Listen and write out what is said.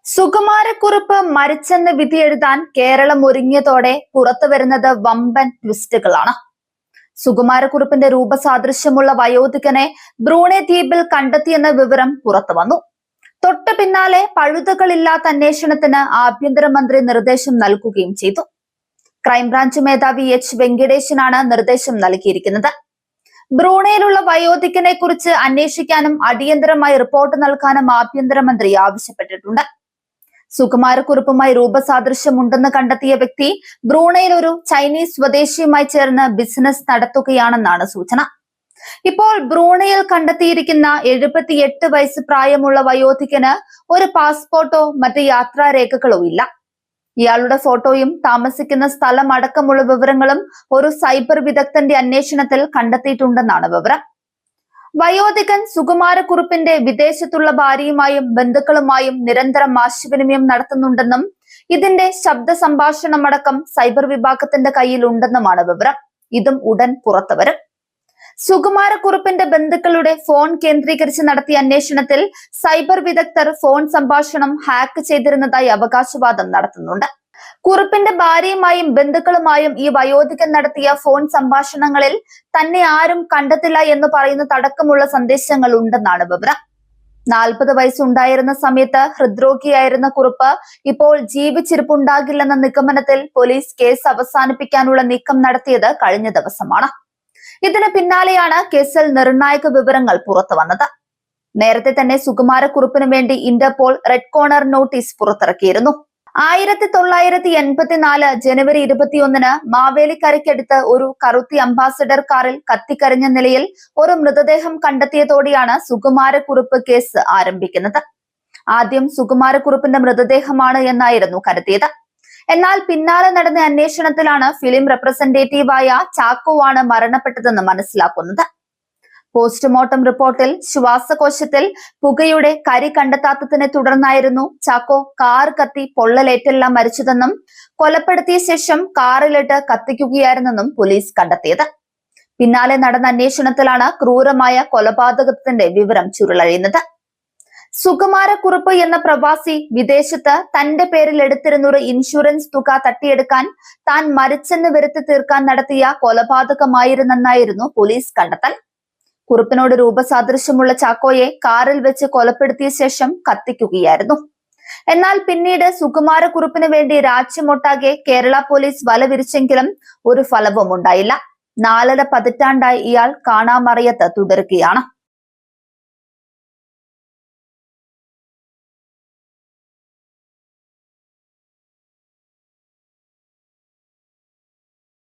സുകുമാരക്കുറുപ്പ് മരിച്ചെന്ന് വിധിയെഴുതാൻ കേരളം ഒരുങ്ങിയതോടെ പുറത്തുവരുന്നത് വമ്പൻ ട്വിസ്റ്റുകളാണ്. സുകുമാരക്കുറുപ്പിന്റെ രൂപസാദൃശ്യമുള്ള വയോധികനെ ബ്രൂണെ ദ്വീപിൽ കണ്ടെത്തിയെന്ന വിവരം പുറത്തു വന്നു. തൊട്ടു പിന്നാലെ പഴുതുകളില്ലാത്ത അന്വേഷണത്തിന് ആഭ്യന്തരമന്ത്രി നിർദ്ദേശം നൽകുകയും ചെയ്തു. ക്രൈംബ്രാഞ്ച് മേധാവി എച്ച് വെങ്കിടേശനാണ് നിർദ്ദേശം നൽകിയിരിക്കുന്നത്. ബ്രൂണയിലുള്ള വയോധികനെ കുറിച്ച് അന്വേഷിക്കാനും അടിയന്തരമായി റിപ്പോർട്ട് നൽകാനും ആഭ്യന്തരമന്ത്രി ആവശ്യപ്പെട്ടിട്ടുണ്ട്. സുകുമാരക്കുറുപ്പുമായി രൂപസാദൃശ്യമുണ്ടെന്ന് കണ്ടെത്തിയ വ്യക്തി ബ്രൂണയിൽ ഒരു ചൈനീസ് സ്വദേശിയുമായി ചേർന്ന് ബിസിനസ് നടത്തുകയാണെന്നാണ് സൂചന. ഇപ്പോൾ ബ്രൂണയിൽ കണ്ടെത്തിയിരിക്കുന്ന 78 വയസ്സ് പ്രായമുള്ള വയോധികന് ഒരു പാസ്പോർട്ടോ മറ്റ് യാത്രാരേഖകളോ ഇല്ല. ഇയാളുടെ ഫോട്ടോയും താമസിക്കുന്ന സ്ഥലം അടക്കമുള്ള വിവരങ്ങളും ഒരു സൈബർ വിദഗ്ധന്റെ അന്വേഷണത്തിൽ കണ്ടെത്തിയിട്ടുണ്ടെന്നാണ് വിവരം. വയോധികൻ സുകുമാരക്കുറുപ്പിന്റെ വിദേശത്തുള്ള ഭാര്യയുമായും ബന്ധുക്കളുമായും നിരന്തരം ആശയവിനിമയം നടത്തുന്നുണ്ടെന്നും ഇതിന്റെ ശബ്ദ സംഭാഷണമടക്കം സൈബർ വിഭാഗത്തിന്റെ കയ്യിൽ ഉണ്ടെന്നുമാണ് വിവരം. ഇതും ഉടൻ പുറത്തുവരും. സുകുമാരക്കുറുപ്പിന്റെ ബന്ധുക്കളുടെ ഫോൺ കേന്ദ്രീകരിച്ച് നടത്തിയ അന്വേഷണത്തിൽ സൈബർ വിദഗ്ധർ ഫോൺ സംഭാഷണം ഹാക്ക് ചെയ്തിരുന്നതായി അവകാശവാദം നടത്തുന്നുണ്ട്. കുറുപ്പിന്റെ ഭാര്യയുമായും ബന്ധുക്കളുമായും ഈ വയോധികൻ നടത്തിയ ഫോൺ സംഭാഷണങ്ങളിൽ തന്നെ ആരും കണ്ടെത്തില്ല എന്ന് പറയുന്നതടക്കമുള്ള സന്ദേശങ്ങൾ ഉണ്ടെന്നാണ് വിവരം. 40 വയസ്സുണ്ടായിരുന്ന സമയത്ത് ഹൃദ്രോഗിയായിരുന്ന കുറുപ്പ് ഇപ്പോൾ ജീവിച്ചിരിപ്പുണ്ടാകില്ലെന്ന നിഗമനത്തിൽ പോലീസ് കേസ് അവസാനിപ്പിക്കാനുള്ള നീക്കം നടത്തിയത് കഴിഞ്ഞ ദിവസമാണ്. ഇതിന് പിന്നാലെയാണ് കേസിൽ നിർണായക വിവരങ്ങൾ പുറത്തു വന്നത്. നേരത്തെ തന്നെ സുകുമാരക്കുറുപ്പിന് വേണ്ടി ഇന്റർപോൾ റെഡ് കോർണർ നോട്ടീസ് പുറത്തിറക്കിയിരുന്നു. 1984 ജനുവരി 21 മാവേലിക്കരയ്ക്കടുത്ത് ഒരു കറുത്തി അംബാസഡർ കാറിൽ കത്തിക്കരിഞ്ഞ നിലയിൽ ഒരു മൃതദേഹം കണ്ടെത്തിയതോടെയാണ് സുകുമാരക്കുറുപ്പ് കേസ് ആരംഭിക്കുന്നത്. ആദ്യം സുകുമാരക്കുറുപ്പിന്റെ മൃതദേഹമാണ് എന്നായിരുന്നു കരുതിയത്. എന്നാൽ പിന്നാലെ നടന്ന അന്വേഷണത്തിലാണ് ഫിലിം റെപ്രസെന്റേറ്റീവായ ചാക്കോ ആണ് മരണപ്പെട്ടതെന്ന് മനസ്സിലാക്കുന്നത്. പോസ്റ്റ്മോർട്ടം റിപ്പോർട്ടിൽ ശ്വാസകോശത്തിൽ പുകയുടെ കരി കണ്ടെത്താത്തതിനെ തുടർന്നായിരുന്നു ചാക്കോ കാർ കത്തി പൊള്ളലേറ്റെല്ലാം മരിച്ചതെന്നും കൊലപ്പെടുത്തിയ ശേഷം കാറിലിട്ട് കത്തിക്കുകയായിരുന്നെന്നും പോലീസ് കണ്ടെത്തിയത്. പിന്നാലെ നടന്ന അന്വേഷണത്തിലാണ് ക്രൂരമായ കൊലപാതകത്തിന്റെ വിവരം ചുരുളഴിയുന്നത്. സുകുമാരക്കുറുപ്പ് എന്ന പ്രവാസി വിദേശത്ത് തന്റെ പേരിൽ എടുത്തിരുന്ന ഒരു ഇൻഷുറൻസ് തുക തട്ടിയെടുക്കാൻ താൻ മരിച്ചെന്ന് വരുത്തി തീർക്കാൻ നടത്തിയ കൊലപാതകമായിരുന്നെന്നായിരുന്നു പോലീസ് കണ്ടെത്തൽ. കുറുപ്പിനോട് രൂപസാദൃശ്യമുള്ള ചാക്കോയെ കാറിൽ വെച്ച് കൊലപ്പെടുത്തിയ ശേഷം കത്തിക്കുകയായിരുന്നു. എന്നാൽ പിന്നീട് സുകുമാരക്കുറുപ്പിന് വേണ്ടി രാജ്യമൊട്ടാകെ കേരള പോലീസ് വല വിരിച്ചെങ്കിലും ഒരു ഫലവും ഉണ്ടായില്ല. 4.5 പതിറ്റാണ്ടായി ഇയാൾ കാണാമറയത്ത് തുടരുകയാണ്.